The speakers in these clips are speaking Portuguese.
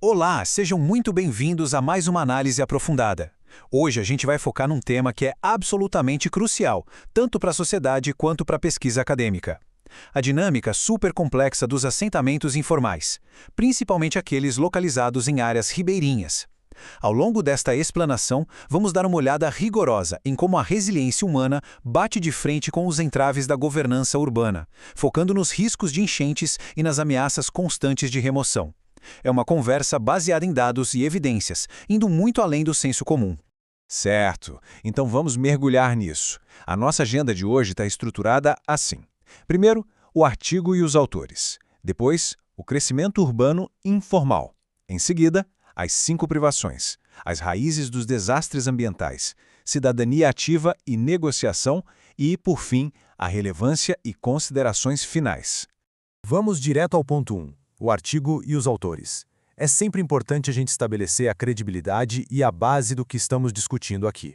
Olá, sejam muito bem-vindos a mais uma análise aprofundada. Hoje a gente vai focar num tema que é absolutamente crucial, tanto para a sociedade quanto para a pesquisa acadêmica. A dinâmica super complexa dos assentamentos informais, principalmente aqueles localizados em áreas ribeirinhas. Ao longo desta explanação, vamos dar uma olhada rigorosa em como a resiliência humana bate de frente com os entraves da governança urbana, focando nos riscos de enchentes e nas ameaças constantes de remoção. É uma conversa baseada em dados e evidências, indo muito além do senso comum. Certo, então vamos mergulhar nisso. A nossa agenda de hoje está estruturada assim. Primeiro, o artigo e os autores. Depois, o crescimento urbano informal. Em seguida, as 5 privações, as raízes dos desastres ambientais, cidadania ativa e negociação e, por fim, a relevância e considerações finais. Vamos direto ao ponto 1, o artigo e os autores. É sempre importante a gente estabelecer a credibilidade e a base do que estamos discutindo aqui.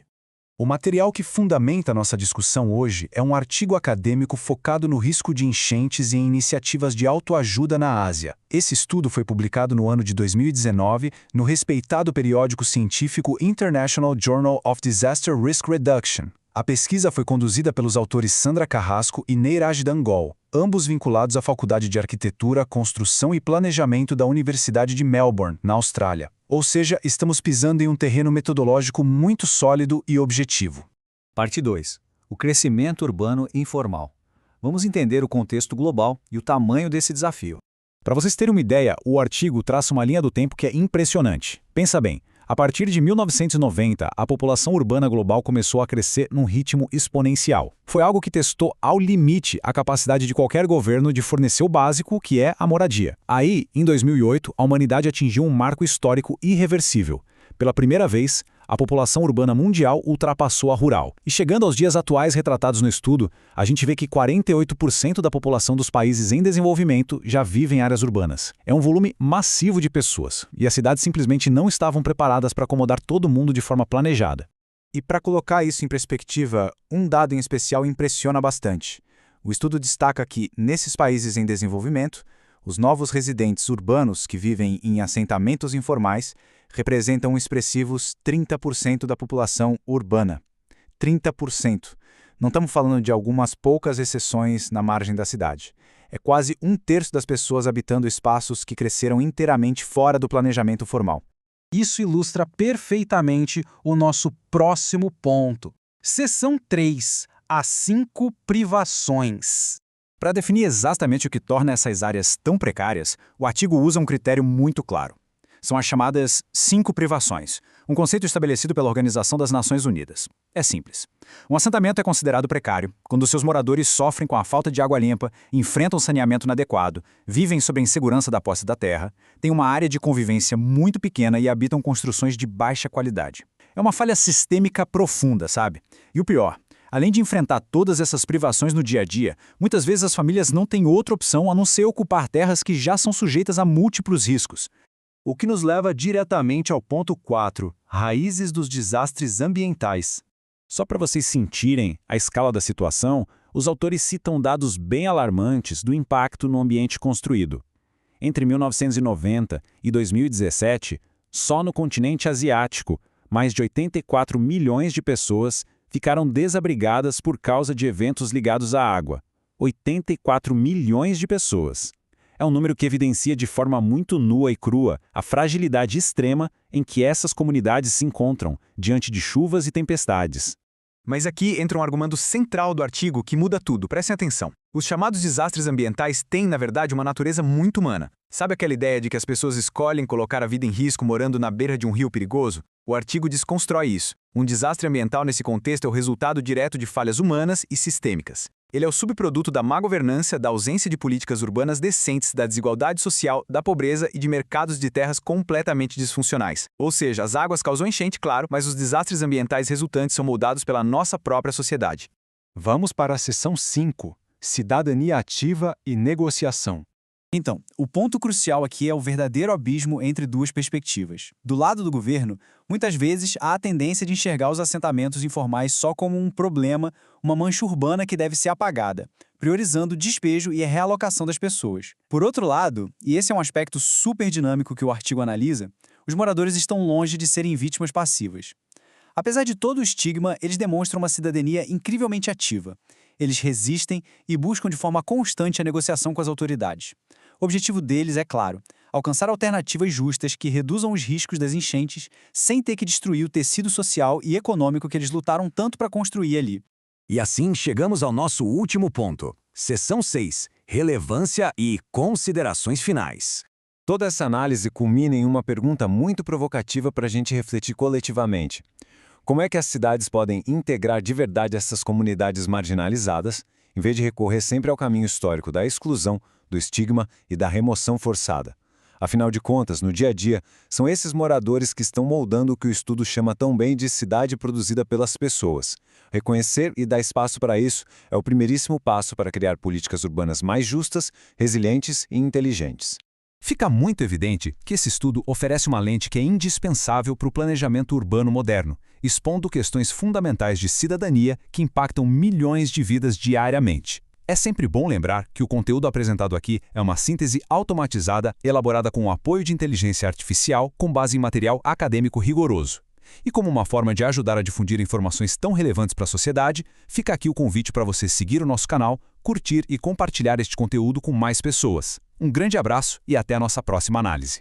O material que fundamenta nossa discussão hoje é um artigo acadêmico focado no risco de enchentes e em iniciativas de autoajuda na Ásia. Esse estudo foi publicado no ano de 2019 no respeitado periódico científico International Journal of Disaster Risk Reduction. A pesquisa foi conduzida pelos autores Sandra Carrasco e Neeraj Dangol, ambos vinculados à Faculdade de Arquitetura, Construção e Planejamento da Universidade de Melbourne, na Austrália. Ou seja, estamos pisando em um terreno metodológico muito sólido e objetivo. Parte 2. O crescimento urbano informal. Vamos entender o contexto global e o tamanho desse desafio. Para vocês terem uma ideia, o artigo traça uma linha do tempo que é impressionante. Pensa bem. A partir de 1990, a população urbana global começou a crescer num ritmo exponencial. Foi algo que testou ao limite a capacidade de qualquer governo de fornecer o básico, que é a moradia. Aí, em 2008, a humanidade atingiu um marco histórico irreversível. Pela primeira vez, a população urbana mundial ultrapassou a rural. E chegando aos dias atuais retratados no estudo, a gente vê que 48% da população dos países em desenvolvimento já vive em áreas urbanas. É um volume massivo de pessoas, e as cidades simplesmente não estavam preparadas para acomodar todo mundo de forma planejada. E para colocar isso em perspectiva, um dado em especial impressiona bastante. O estudo destaca que, nesses países em desenvolvimento, os novos residentes urbanos que vivem em assentamentos informais representam expressivos 30% da população urbana. 30%. Não estamos falando de algumas poucas exceções na margem da cidade. É quase 1/3 das pessoas habitando espaços que cresceram inteiramente fora do planejamento formal. Isso ilustra perfeitamente o nosso próximo ponto. Seção 3. As 5 privações. Para definir exatamente o que torna essas áreas tão precárias, o artigo usa um critério muito claro. São as chamadas 5 privações, um conceito estabelecido pela Organização das Nações Unidas. É simples. Um assentamento é considerado precário quando seus moradores sofrem com a falta de água limpa, enfrentam saneamento inadequado, vivem sob a insegurança da posse da terra, têm uma área de convivência muito pequena e habitam construções de baixa qualidade. É uma falha sistêmica profunda, sabe? E o pior, além de enfrentar todas essas privações no dia a dia, muitas vezes as famílias não têm outra opção a não ser ocupar terras que já são sujeitas a múltiplos riscos. O que nos leva diretamente ao ponto 4, raízes dos desastres ambientais. Só para vocês sentirem a escala da situação, os autores citam dados bem alarmantes do impacto no ambiente construído. Entre 1990 e 2017, só no continente asiático, mais de 84 milhões de pessoas ficaram desabrigadas por causa de eventos ligados à água. 84 milhões de pessoas. É um número que evidencia de forma muito nua e crua a fragilidade extrema em que essas comunidades se encontram diante de chuvas e tempestades. Mas aqui entra um argumento central do artigo que muda tudo, prestem atenção. Os chamados desastres ambientais têm, na verdade, uma natureza muito humana. Sabe aquela ideia de que as pessoas escolhem colocar a vida em risco morando na beira de um rio perigoso? O artigo desconstrói isso. Um desastre ambiental nesse contexto é o resultado direto de falhas humanas e sistêmicas. Ele é o subproduto da má governança, da ausência de políticas urbanas decentes, da desigualdade social, da pobreza e de mercados de terras completamente disfuncionais. Ou seja, as águas causam enchente, claro, mas os desastres ambientais resultantes são moldados pela nossa própria sociedade. Vamos para a seção 5, cidadania ativa e negociação. Então, o ponto crucial aqui é o verdadeiro abismo entre duas perspectivas. Do lado do governo, muitas vezes há a tendência de enxergar os assentamentos informais só como um problema, uma mancha urbana que deve ser apagada, priorizando o despejo e a realocação das pessoas. Por outro lado, e esse é um aspecto super dinâmico que o artigo analisa, os moradores estão longe de serem vítimas passivas. Apesar de todo o estigma, eles demonstram uma cidadania incrivelmente ativa. Eles resistem e buscam de forma constante a negociação com as autoridades. O objetivo deles é claro: alcançar alternativas justas que reduzam os riscos das enchentes sem ter que destruir o tecido social e econômico que eles lutaram tanto para construir ali. E assim chegamos ao nosso último ponto. Seção 6. Relevância e considerações finais. Toda essa análise culmina em uma pergunta muito provocativa para a gente refletir coletivamente. Como é que as cidades podem integrar de verdade essas comunidades marginalizadas, em vez de recorrer sempre ao caminho histórico da exclusão, do estigma e da remoção forçada? Afinal de contas, no dia a dia, são esses moradores que estão moldando o que o estudo chama tão bem de cidade produzida pelas pessoas. Reconhecer e dar espaço para isso é o primeiríssimo passo para criar políticas urbanas mais justas, resilientes e inteligentes. Fica muito evidente que esse estudo oferece uma lente que é indispensável para o planejamento urbano moderno, expondo questões fundamentais de cidadania que impactam milhões de vidas diariamente. É sempre bom lembrar que o conteúdo apresentado aqui é uma síntese automatizada elaborada com o apoio de inteligência artificial com base em material acadêmico rigoroso. E como uma forma de ajudar a difundir informações tão relevantes para a sociedade, fica aqui o convite para você seguir o nosso canal, curtir e compartilhar este conteúdo com mais pessoas. Um grande abraço e até a nossa próxima análise.